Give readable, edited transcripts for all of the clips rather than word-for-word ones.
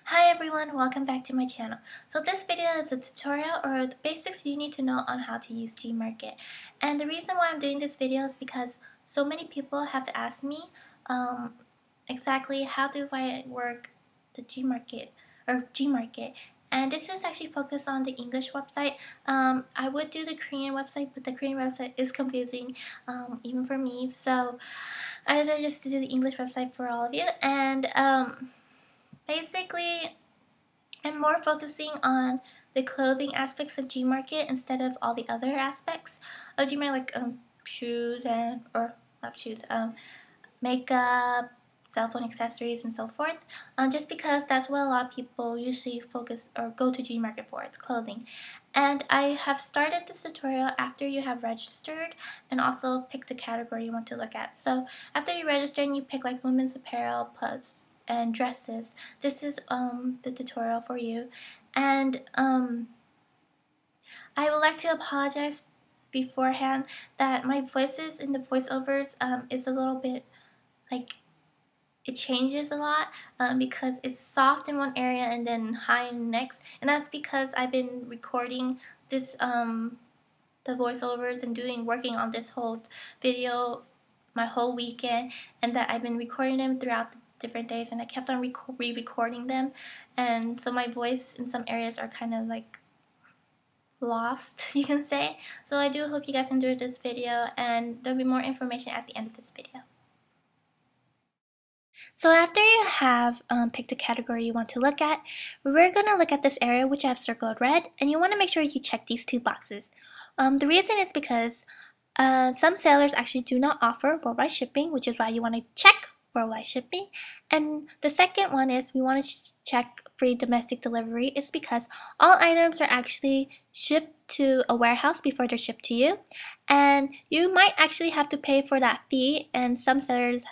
Hi everyone, welcome back to my channel. So this video is a tutorial or the basics you need to know on how to use Gmarket. And the reason why I'm doing this video is because so many people have asked me exactly how do I work the Gmarket. And this is actually focused on the English website. I would do the Korean website, but the Korean website is confusing even for me. So I decided just to do the English website for all of you. And basically, I'm more focusing on the clothing aspects of Gmarket instead of all the other aspects of Gmarket, like shoes or not shoes, makeup, cell phone accessories, and so forth. Just because that's what a lot of people usually focus or go to Gmarket for. It's clothing. And I have started this tutorial after you have registered and also picked the category you want to look at. So after you register and you pick like women's apparel plus and dresses, this is the tutorial for you. And I would like to apologize beforehand that my voices in the voiceovers is a little bit like it changes a lot because it's soft in one area and then high in the next, and that's because I've been recording this the voiceovers and working on this whole video my whole weekend, and that I've been recording them throughout the different days, and I kept on re-recording them, and so my voice in some areas are kind of like lost, you can say. So I do hope you guys enjoyed this video, and there'll be more information at the end of this video. So after you have picked a category you want to look at, we're going to look at this area which I have circled red, and you want to make sure you check these two boxes. The reason is because some sellers actually do not offer worldwide shipping, which is why you want to check worldwide shipping. And the second one is we want to check free domestic delivery. It's because all items are actually shipped to a warehouse before they're shipped to you, and you might actually have to pay for that fee, and some sellers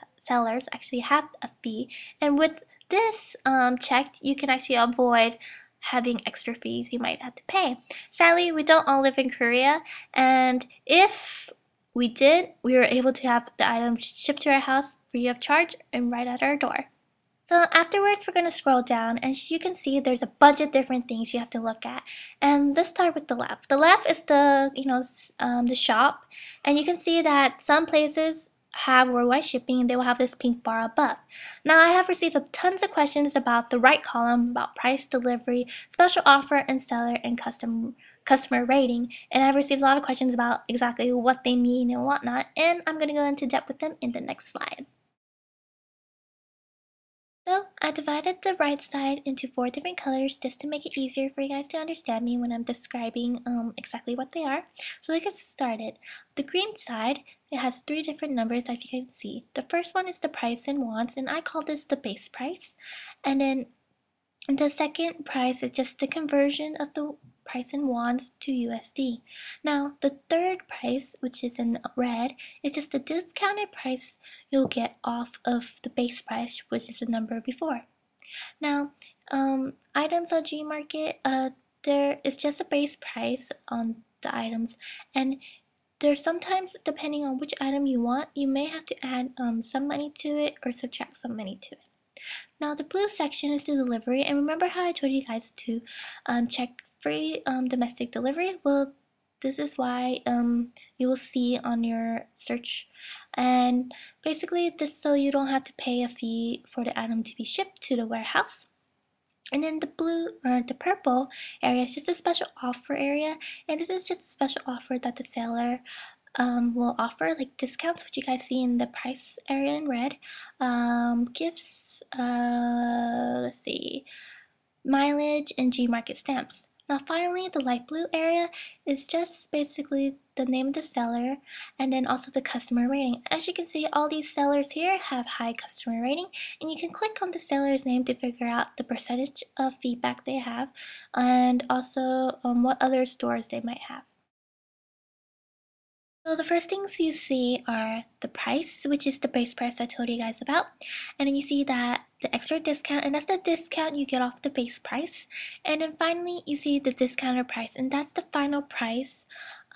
actually have a fee, and with this checked, you can actually avoid having extra fees you might have to pay. Sadly, we don't all live in Korea, and if we did, we were able to have the item shipped to our house free of charge and right at our door. So afterwards, we're going to scroll down, and as you can see, there's a bunch of different things you have to look at. And let's start with the left. The left is the the shop, and you can see that some places have worldwide shipping, and they will have this pink bar above. Now, I have received tons of questions about the right column, about price, delivery, special offer, and seller, and customer rating, and I've received a lot of questions about exactly what they mean and whatnot, and I'm going to go into depth with them in the next slide. So I divided the right side into 4 different colors just to make it easier for you guys to understand me when I'm describing exactly what they are. So let's get started. The green side, it has 3 different numbers as you can see. The first one is the price in wons, and I call this the base price. And then the second price is just the conversion of the price in wons to USD. Now, the third price, which is in red, is just the discounted price you'll get off of the base price, which is the number before. Now, items on Gmarket, there is just a base price on the items, and there's sometimes, depending on which item you want, you may have to add some money to it or subtract some money to it. Now the blue section is the delivery, and remember how I told you guys to check free domestic delivery? Well, this is why you will see on your search, and basically this so you don't have to pay a fee for the item to be shipped to the warehouse. And then the blue or the purple area is just a special offer area, and this is just a special offer that the seller will offer, like discounts, which you guys see in the price area in red, gifts, let's see, mileage, and Gmarket stamps. Now finally, the light blue area is just basically the name of the seller and then also the customer rating. As you can see, all these sellers here have high customer rating, and you can click on the seller's name to figure out the percentage of feedback they have and also what other stores they might have. So the first things you see are the price, which is the base price I told you guys about, and then you see that the extra discount, and that's the discount you get off the base price, and then finally you see the discounted price, and that's the final price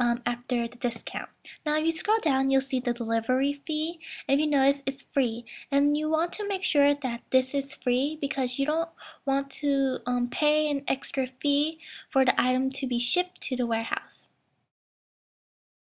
after the discount. Now if you scroll down, you'll see the delivery fee, and if you notice, it's free. And you want to make sure that this is free because you don't want to pay an extra fee for the item to be shipped to the warehouse.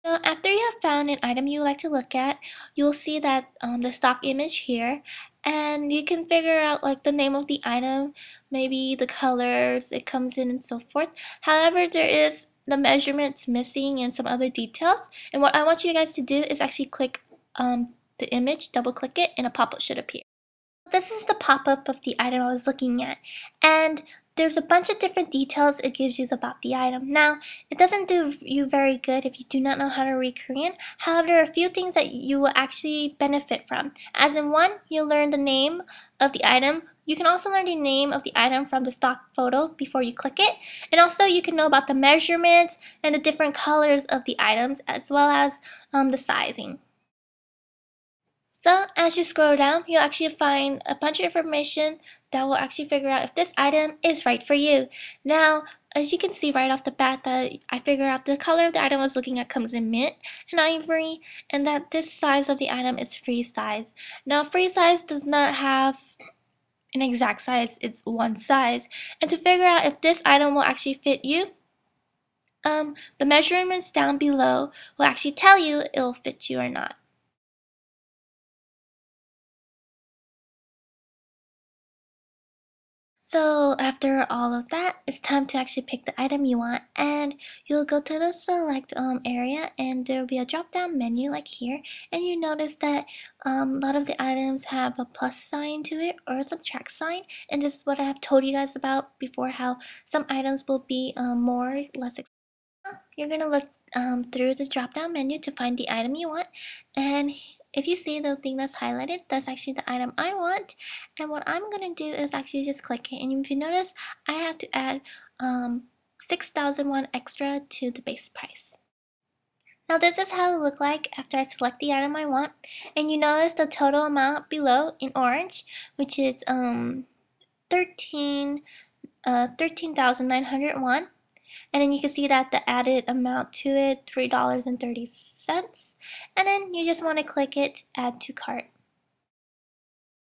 So after you have found an item you like to look at, you'll see that the stock image here, and you can figure out like the name of the item, maybe the colors it comes in and so forth. However, there is the measurements missing and some other details, and what I want you guys to do is actually click the image, double click it, and a pop-up should appear. This is the pop-up of the item I was looking at, and there's a bunch of different details it gives you about the item. Now, it doesn't do you very good if you do not know how to read Korean. However, there are a few things that you will actually benefit from. As in one, you'll learn the name of the item. You can also learn the name of the item from the stock photo before you click it. And also, you can know about the measurements and the different colors of the items, as well as the sizing. So as you scroll down, you'll actually find a bunch of information that will actually figure out if this item is right for you. Now, as you can see right off the bat that I figured out the color of the item I was looking at comes in mint and ivory, and that this size of the item is free size. Now, free size does not have an exact size, it's one size. And to figure out if this item will actually fit you, the measurements down below will actually tell you it'll fit you or not. So after all of that, it's time to actually pick the item you want, and you'll go to the select area, and there will be a drop down menu like here, and you notice that a lot of the items have a plus sign to it or a subtract sign, and this is what I have told you guys about before, how some items will be more less expensive. You're gonna look through the drop down menu to find the item you want, and if you see the thing that's highlighted, that's actually the item I want. And what I'm gonna do is actually just click it, and if you notice, I have to add 6,001 extra to the base price. Now this is how it look like after I select the item I want, and you notice the total amount below in orange, which is 13,901. And then you can see that the added amount to it, $3.30. And then you just want to click it, add to cart.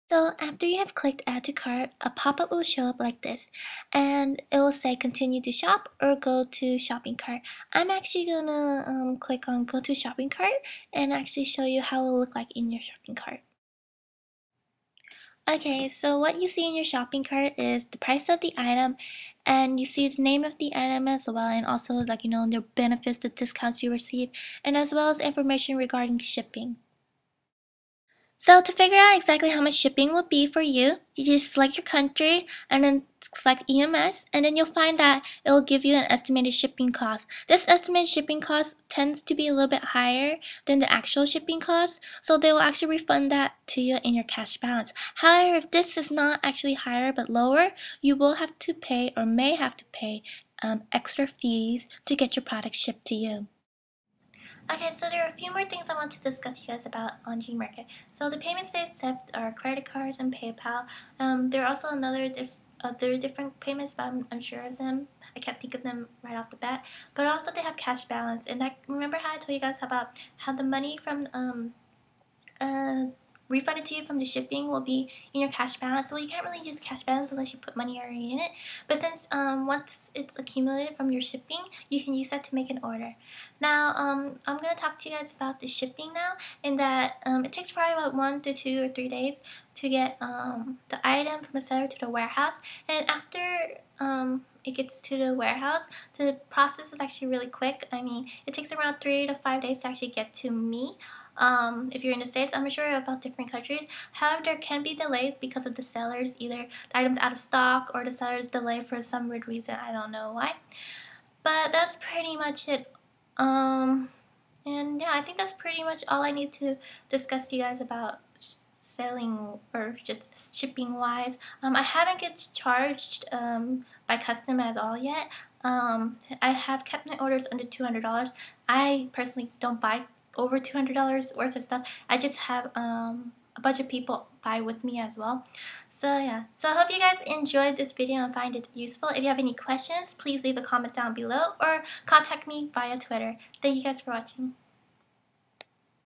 So after you have clicked add to cart, a pop-up will show up like this, and it will say continue to shop or go to shopping cart. I'm actually gonna click on go to shopping cart and actually show you how it will look like in your shopping cart. Okay, so what you see in your shopping cart is the price of the item, and you see the name of the item as well, and also like the benefits, the discounts you receive, and as well as information regarding shipping. So to figure out exactly how much shipping will be for you, you just select your country and then select EMS, and then you'll find that it will give you an estimated shipping cost. This estimated shipping cost tends to be a little bit higher than the actual shipping cost, so they will actually refund that to you in your cash balance. However, if this is not actually higher but lower, you will have to pay or may have to pay extra fees to get your product shipped to you. Okay, so there are a few more things I want to discuss you guys about on Gmarket. So the payments they accept are credit cards and PayPal. There are also other different payments, but I'm unsure of them. I can't think of them right off the bat. But also they have cash balance, and remember how I told you guys about how the money from refunded to you from the shipping will be in your cash balance. Well, you can't really use cash balance unless you put money already in it. But since once it's accumulated from your shipping, you can use that to make an order. Now, I'm going to talk to you guys about the shipping now, in that it takes probably about 1 to 2 or 3 days to get the item from the seller to the warehouse. And after it gets to the warehouse, the process is actually really quick. I mean, it takes around 3 to 5 days to actually get to me. If you're in the States, I'm not sure about different countries. However, there can be delays because of the sellers, either the item's out of stock or the seller's delayed for some weird reason. I don't know why. But that's pretty much it. And yeah, I think that's pretty much all I need to discuss to you guys about selling or just shipping wise. I haven't get charged by custom at all yet. I have kept my orders under $200. I personally don't buy over $200 worth of stuff. I just have a bunch of people buy with me as well. So yeah, so I hope you guys enjoyed this video and find it useful. If you have any questions, please leave a comment down below or contact me via Twitter. Thank you guys for watching.